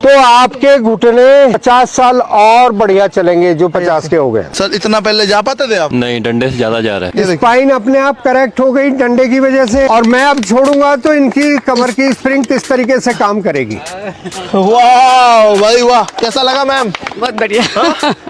तो आपके घुटने 50 साल और बढ़िया चलेंगे, जो 50 के हो गए। सर इतना पहले जा पाते थे आप? नहीं, डंडे से ज्यादा जा रहा है। स्पाइन अपने आप करेक्ट हो गई डंडे की वजह से, और मैं अब छोड़ूंगा तो इनकी कमर की स्प्रिंग किस तरीके से काम करेगी। वाह भाई वाह, कैसा लगा मैम? बहुत बढ़िया।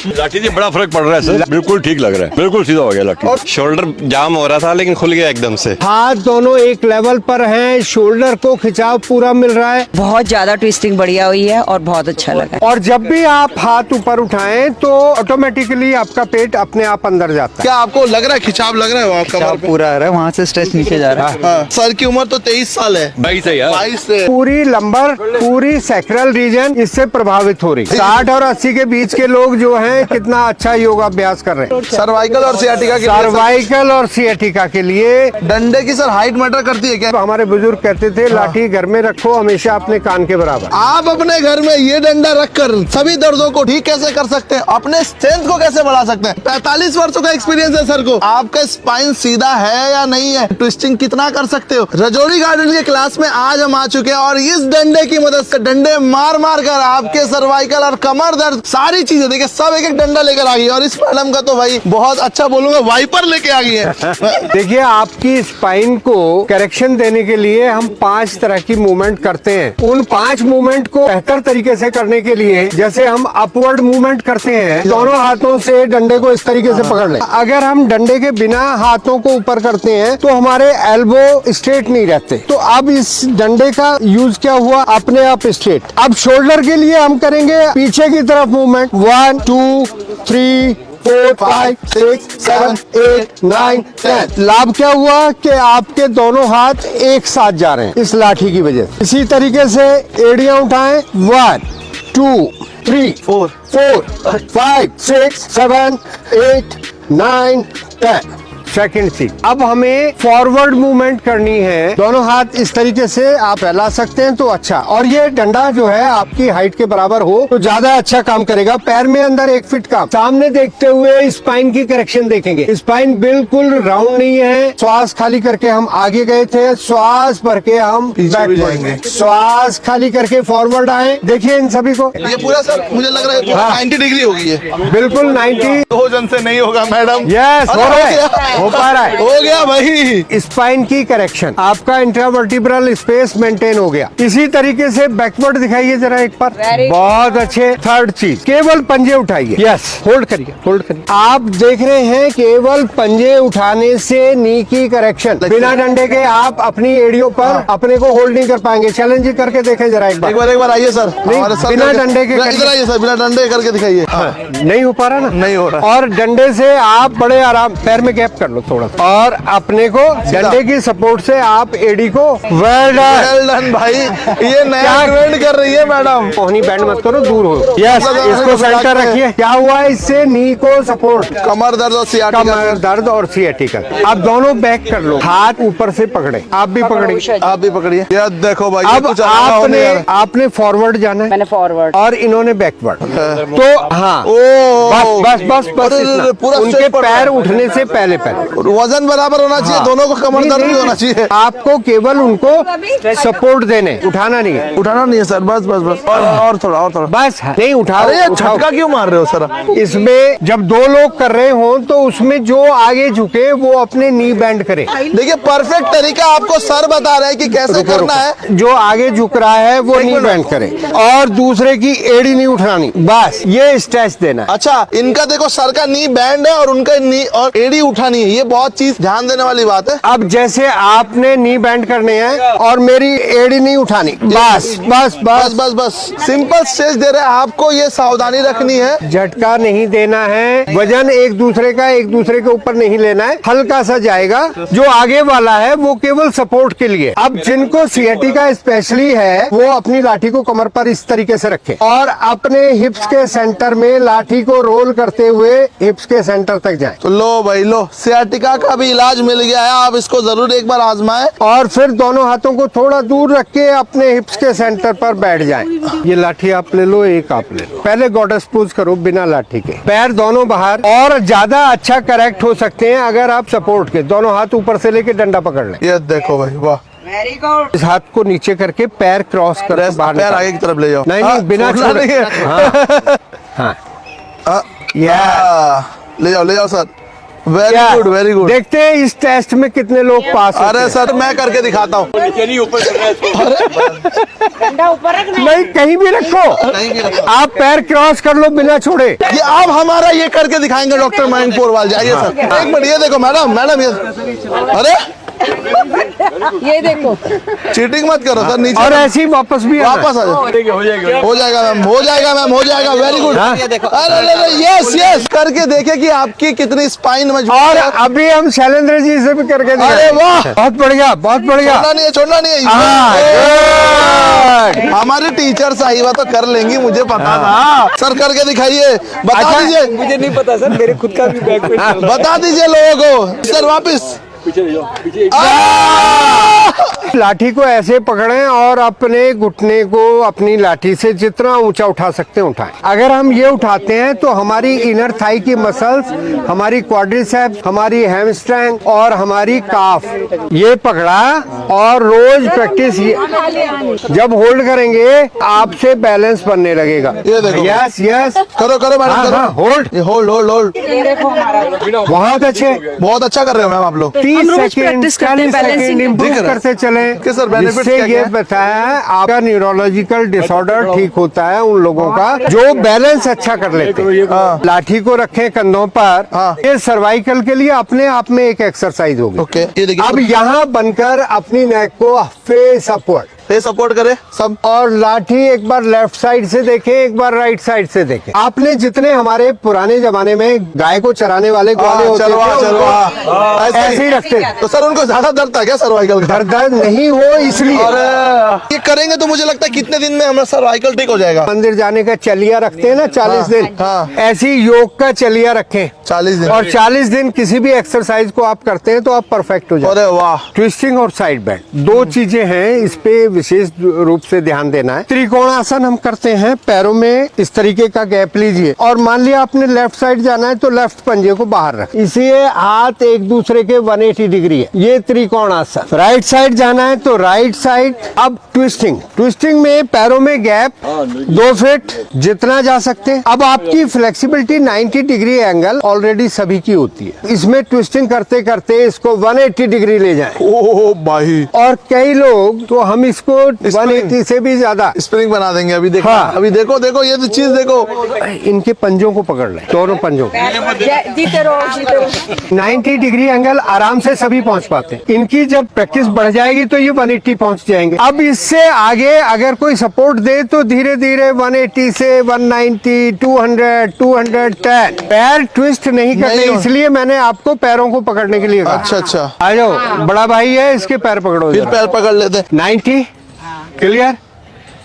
लाठी से बड़ा फर्क पड़ रहा है सर, बिल्कुल ठीक लग रहा है, बिल्कुल सीधा हो गया लाठी। शोल्डर जाम हो रहा था लेकिन खुल गया एकदम से। हाथ दोनों एक लेवल पर हैं, शोल्डर को खिंचाव पूरा मिल रहा है, बहुत ज्यादा ट्विस्टिंग बढ़िया हुई है और बहुत अच्छा लगा। और जब भी आप हाथ ऊपर उठाएं तो ऑटोमेटिकली आपका पेट अपने आप अंदर जाता है। क्या आपको लग रहा है खिंचाव लग रहा है आपका? पूरा आ रहा है, वहाँ से स्ट्रेच नीचे जा रहा है। हाँ। सर की उम्र तो 23 साल है। 22 है यार। 22 से पूरी लंबर, पूरी सैक्रल रीजन इससे प्रभावित हो रही। 60 और 80 के बीच के लोग जो हैं कितना अच्छा योगाभ्यास कर रहे हैं। सर्वाइकल और सियाटिका के लिए सर्वाइकल और सियाटिका के लिए डंडे की सर हाइट मैटर करती है क्या? हमारे बुजुर्ग कहते थे लाठी घर में रखो हमेशा अपने कान के बराबर। आप अपने घर में ये डंडा रखकर सभी दर्दों को ठीक कैसे कर सकते हैं? अपने स्ट्रेंथ को कैसे बढ़ा सकते हैं? 45 वर्षों का एक्सपीरियंस है सर को। आपका स्पाइन सीधा है या नहीं है? ट्विस्टिंग कितना कर सकते हो? रजौरी गार्डन के क्लास में आज हम आ चुके हैं और इस डंडे की मदद से डंडे मार मार कर आपके सर्वाइकल और कमर दर्द सारी चीजें देखिए सब एक एक डंडा लेकर आ गई। और इस मैडम का तो भाई बहुत अच्छा बोलूंगा, वाइपर लेके आ गई है। देखिए आपकी स्पाइन को करेक्शन देने के लिए हम 5 तरह की मूवमेंट करते हैं। उन 5 मूवमेंट को बेहतर तरीके से करने के लिए जैसे हम अपवर्ड मूवमेंट करते हैं, दोनों हाथों से डंडे को इस तरीके से पकड़ लें। अगर हम डंडे के बिना हाथों को ऊपर करते हैं तो हमारे एल्बो स्ट्रेट नहीं रहते। तो अब इस डंडे का यूज क्या हुआ, अपने आप स्ट्रेट। अब शोल्डर के लिए हम करेंगे पीछे की तरफ मूवमेंट, 1 2 3 4 5 6 7 8 9 10। लाभ क्या हुआ कि आपके दोनों हाथ एक साथ जा रहे हैं इस लाठी की वजह से। इसी तरीके से एड़ियां उठाएं, 1 2 3 4 5 6 7 8 9 10। सेकंड चीज, अब हमें फॉरवर्ड मूवमेंट करनी है। दोनों हाथ इस तरीके से आप फैला सकते हैं तो अच्छा, और ये डंडा जो है आपकी हाइट के बराबर हो तो ज्यादा अच्छा काम करेगा। पैर में अंदर 1 फीट का सामने देखते हुए स्पाइन की करेक्शन देखेंगे। स्पाइन बिल्कुल राउंड नहीं है। श्वास खाली करके हम आगे गए थे, श्वास भर के हम बैक जाएंगे, श्वास खाली करके फॉरवर्ड आए। देखिए इन सभी को, ये पूरा सर मुझे लग रहा है 90 डिग्री हो गई है। बिल्कुल 90। 2 जन से नहीं होगा मैडम। यस, हो रहा है, हो पा रहा है, हो गया भाई। स्पाइन की करेक्शन, आपका इंट्रावर्टिब्रल स्पेस मेंटेन हो गया। इसी तरीके से बैकवर्ड दिखाइए जरा एक बार, बहुत अच्छे। थर्ड चीज, केवल पंजे उठाइए, यस, होल्ड करिए, होल्ड करिए। आप देख रहे हैं केवल पंजे उठाने से नी की करेक्शन, बिना डंडे के आप अपनी एड़ियों पर अपने को होल्ड नहीं कर पाएंगे। चैलेंज करके देखें जरा एक बार आइए सर, बिना डंडे के इधर आइए सर, बिना डंडे करके दिखाइए। नहीं हो पा रहा ना, नहीं हो रहा। और डंडे से आप बड़े आराम, पैर में गैप कर लो थोड़ा, और अपने को डंडे की सपोर्ट से आप एडी को वेल डन भाई। ये नया ट्रेंड कर रही है मैडम। कोहनी बैंड मत करो, दूर हो। यस, इसको सेंटर रखिए। क्या हुआ इससे, नी को सपोर्ट, कमर दर्द और सियाटिका, कमर दर्द और सियाटिका। आप दोनों बैक कर लो, हाथ ऊपर से पकड़े, आप भी पकड़िए, आप भी पकड़िए। यार देखो भाई, अब आपने फॉरवर्ड जाना है, मैंने फॉरवर्ड और इन्होंने बैकवर्ड। तो हाँ, बस बस बस बस इतना। पूरा उनके पैर उठने से पहले वजन बराबर होना चाहिए, दोनों को कमर दर्द भी होना चाहिए। आपको केवल उनको सपोर्ट देने, उठाना नहीं है, उठाना नहीं है सर, बस बस बस। और थोड़ा बस नहीं उठा। अरे यार झटका क्यों मार रहे हो सर? इसमें जब 2 लोग कर रहे हो तो उसमें जो आगे झुके वो अपने नी बैंड करे। देखिए परफेक्ट तरीका आपको सर बता रहे हैं कि कैसे करना है। जो आगे झुक रहा है वो नी बैंड करे और दूसरे की एड़ी नहीं उठानी, बस ये स्ट्रेच देना। अच्छा, इनका देखो सर का नी बैंड है और उनका नी और एड़ी उठानी है, ये बहुत चीज ध्यान देने वाली बात है। अब जैसे आपने नी बैंड करने हैं और मेरी एड़ी नहीं उठानी, बस बस बस बस बस सिंपल स्ट्रेच दे रहे हैं आपको, ये सावधानी रखनी है। झटका नहीं देना है, वजन एक दूसरे का एक दूसरे के ऊपर नहीं लेना है, हल्का सा जाएगा। जो आगे वाला है वो केवल सपोर्ट के लिए। अब जिनको सियाटिका स्पेशली है वो अपनी लाठी को कमर पर इस तरीके से रखें और अपने हिप्स के सेंटर में लाठी को रोल करते हुए हिप्स के सेंटर तक जाएं। तो लो भाई लो, सियाटिका का भी इलाज मिल गया है, आप इसको जरूर एक बार आजमाएं। और फिर दोनों हाथों को थोड़ा दूर रख के अपने हिप्स के सेंटर पर बैठ जाएं। ये लाठी आप ले लो, एक आप ले लो। पहले गॉडेस पोज करो बिना लाठी के, पैर दोनों बाहर। और ज्यादा अच्छा करेक्ट हो सकते हैं अगर आप सपोर्ट के दोनों हाथ ऊपर से लेके डंडा पकड़ लें। ये देखो भाई, वाह वेरी गुड। इस हाथ को नीचे करके पैर क्रॉस कर बाहर पैर निकालो। आगे की तरफ ले जाओ। नहीं नहीं, बिना छोड़ना छोड़े। नहीं है। हाँ ले जाओ सर। वेरी क्या? Good very good. देखते हैं इस टेस्ट में कितने लोग पास होते अरे हैं। सर मैं करके दिखाता हूँ। डंडा ऊपर रखना। नहीं, कहीं भी रखो, आप पैर क्रॉस कर लो बिना छोड़े। ये आप हमारा ये करके दिखाएंगे डॉक्टर मयंक पोरवाल। जाइए सर। एक मिनट ये देखो मैडम ये। अरे ये देखो। चीटिंग मत करो सर। नीचे और ऐसे ही वापस भी आना। वापस आ जाओ। हो जाएगा मैम, हो जाएगा। Very good. हाँ? अरे यस करके देखे कि आपकी कितनी स्पाइन मजबूत और है। अभी हम शैलेंद्र जी से भी करके दिखाएंगे। अरे वाह! बहुत बढ़िया, बहुत बढ़िया। छोड़ना नहीं है। हाँ, good। हमारे टीचर साहिबा तो कर लेंगी, मुझे पता था। सर करके दिखाइए, बता अच्छा, दीजिए। मुझे नहीं पता सर, मेरे खुद का भी बैक पेन चल रहा है। बता दीजिए लोगों को। सर वापिस लाठी को ऐसे पकड़ें और अपने घुटने को अपनी लाठी से जितना ऊंचा उठा सकते हैं उठाएं। अगर हम ये उठाते हैं तो हमारी इनर थाई की मसल्स, हमारी क्वाड्रिसेप्स, हमारी हैमस्ट्रिंग और हमारी काफ ये पकड़ा। और रोज प्रैक्टिस जब होल्ड करेंगे आपसे बैलेंस बनने लगेगा। ये देखो। यस यस, करो मैडम हाँ, हाँ, होल्ड। होल्ड। बहुत अच्छे, बहुत अच्छा कर रहे हो मैम आप लोग। 30 हम रोज सेकेंड practice करते हैं 40 balancing सेकेंड की। इम्प्रूव दिख रहा है। करते चले। कि सर benefits जिससे क्या ये क्या है? बताया है आपका न्यूरोलॉजिकल डिसऑर्डर ठीक होता है उन लोगों का जो बैलेंस अच्छा कर लेते हैं। लाठी को रखें कंधों पर। हाँ। ये सर्वाइकल के लिए अपने आप में एक एक्सरसाइज होगी। ओके, ये देखिए। अब यहाँ बनकर अपनी नेक को फेस अपवर्ड ये सपोर्ट करे सब। और लाठी एक बार लेफ्ट साइड से देखें, एक बार राइट साइड से देखें। आपने जितने हमारे पुराने जमाने में गाय को चराने वाले ग्वाले होते थे चलवा ऐसे ही रखते थे। तो सर उनको ज्यादा दर्द था क्या सर्वाइकल का? दर्द नहीं हो इसलिए। अरे ये करेंगे तो मुझे लगता है कितने दिन में हमारा सर्वाइकल ठीक हो जाएगा। मंदिर जाने का चलिया रखते हैं ना 40 दिन, हाँ। ऐसी योग का चलिया रखें 40 दिन। और 40 दिन किसी भी एक्सरसाइज को आप करते हैं तो आप परफेक्ट हो जाते अरे हैं। वाह! ट्विस्टिंग और साइड बेंड दो चीजें हैं, इस पे विशेष रूप से ध्यान देना है। त्रिकोणासन हम करते हैं, पैरों में इस तरीके का गैप लीजिए और मान लिया आपने लेफ्ट साइड जाना है तो लेफ्ट पंजे को बाहर रख, इसलिए हाथ एक दूसरे के 180 डिग्री है, ये त्रिकोणासन। राइट साइड जाना है तो राइट साइड। अब ट्विस्टिंग में पैरों में गैप 2 फीट जितना जा सकते हैं। अब आपकी फ्लेक्सिबिलिटी 90 डिग्री एंगल ऑलरेडी सभी की होती है, इसमें ट्विस्टिंग करते करते इसको 180 डिग्री ले जाएं। ओह भाई, और कई लोग तो हम इसको 180 से भी ज्यादा स्प्रिंग बना देंगे। अभी देखो, हाँ। अभी देखो ये तो चीज देखो। इनके पंजों को पकड़ लें, दोनों पंजों को। जीते रहो। 90 डिग्री एंगल आराम से सभी पहुंच पाते हैं। इनकी जब प्रैक्टिस बढ़ जाएगी तो ये 180 पहुंच जाएंगे। अब इससे आगे अगर कोई सपोर्ट दे तो धीरे धीरे 180 से 190, 200, 210। पैर ट्विस्ट नहीं करने, इसलिए मैंने आपको पैरों को पकड़ने के लिए कहा। अच्छा। आ जाओ, बड़ा भाई है, इसके पैर पकड़ो। फिर पैर पकड़ लेते। 90 क्लियर।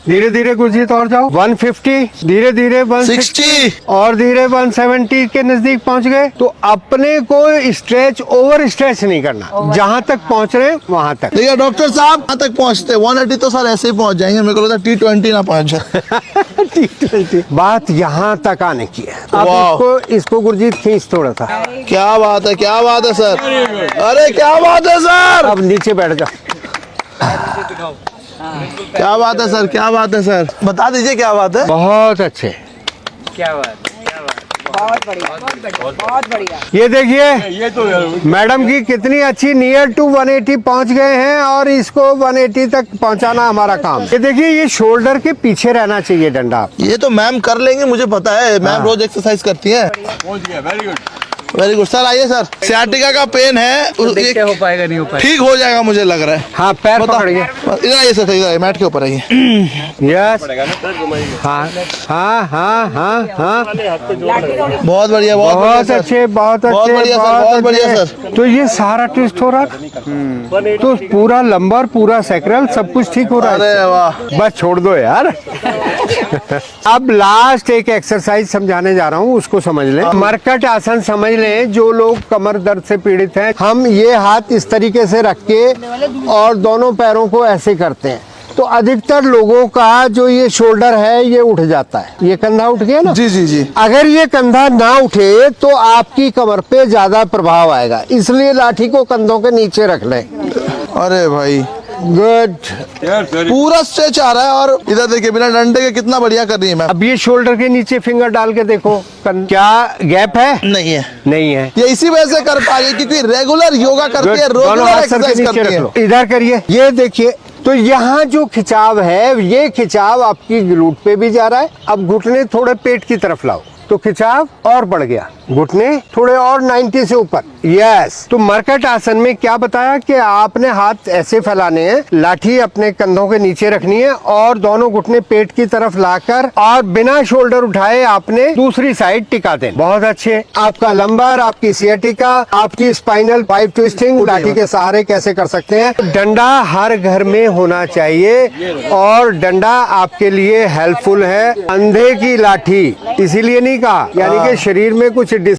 धीरे धीरे गुरजीत और जाओ। 150, धीरे धीरे 160 और धीरे 170 के नजदीक पहुंच गए। तो अपने को स्ट्रेच ओवर स्ट्रेच नहीं करना, जहां तक पहुंच रहे वहां तक। देखिए डॉक्टर साहब कहाँ तक पहुँचते? 180 तो सर ऐसे ही पहुंच जाएंगे। मेरे को लगता है T20 ना पहुंच जाए। बात यहाँ तक आने की है। अब वाह। इसको गुरजीत खींच थोड़ा सा। क्या बात है सर। अरे क्या बात है सर। अब नीचे बैठ जाओ। क्या बात है सर। बता दीजिए क्या बात है। बहुत अच्छे। बहुत बढ़िया। ये देखिए मैडम की कितनी अच्छी, नियर टू 180 पहुंच गए हैं और इसको 180 तक पहुंचाना हमारा काम। ये देखिए ये शोल्डर के पीछे रहना चाहिए डंडा। ये तो मैम कर लेंगे, मुझे पता है। मैम रोज एक्सरसाइज करती है। Very good sir. आइए सर। सियाटिका का पेन है, देखते हो पाएगा नहीं हो पाएगा। ठीक हो जाएगा मुझे लग रहा है। हाँ, पैर पकड़िए। इधर आइए सर, इधर आइए, मैट के ऊपर आइए। यस। हाँ हाँ हाँ हाँ हाँ, बहुत बढ़िया, बहुत अच्छे, बहुत अच्छे, बहुत बढ़िया सर। तो ये सारा ट्विस्ट हो रहा, तो पूरा लंबर, पूरा सैक्रल सब कुछ ठीक हो रहा अरे है। वाह। बस छोड़ दो यार। अब लास्ट एक एक्सरसाइज समझाने जा रहा हूँ, उसको समझ लें। मरकट आसन समझ लें। जो लोग कमर दर्द से पीड़ित हैं, हम ये हाथ इस तरीके से रख के और दोनों पैरों को ऐसे करते हैं तो अधिकतर लोगों का जो ये शोल्डर है ये उठ जाता है। ये कंधा उठ गया ना? जी। अगर ये कंधा ना उठे तो आपकी कमर पे ज्यादा प्रभाव आएगा, इसलिए लाठी को कंधों के नीचे रख लें। अरे भाई गुड। पूरा स्ट्रेच आ रहा है और इधर देखिए बिना डंडे के कितना बढ़िया कर रही है मैम। अब ये शोल्डर के नीचे फिंगर डाल के देखो, क्या गैप है? नहीं है, नहीं है। ये इसी वजह से कर पा रही है क्योंकि रेगुलर योगा करती है, दोनों रेगुलर हाथ सर के एक्सरसाइज नीचे करती रख है। लो, इधर करिए, ये देखिए। तो यहाँ जो खिंचाव है, ये खिंचाव आपकी ग्लूट पे भी जा रहा है। अब घुटने थोड़े पेट की तरफ लाओ तो खिंचाव और बढ़ गया, घुटने थोड़े और 90 से ऊपर। यस। तो मरकट आसन में क्या बताया कि आपने हाथ ऐसे फैलाने हैं, लाठी अपने कंधों के नीचे रखनी है और दोनों घुटने पेट की तरफ लाकर और बिना शोल्डर उठाए आपने दूसरी साइड टिका दें। बहुत अच्छे। आपका लंबर, आपकी सियाटिका, आपकी स्पाइनल पाइप ट्विस्टिंग लाठी के सहारे कैसे कर सकते हैं। डंडा हर घर में होना चाहिए और डंडा आपके लिए हेल्पफुल है। अंधे की लाठी इसीलिए नहीं कहा, यानी कि शरीर में कुछ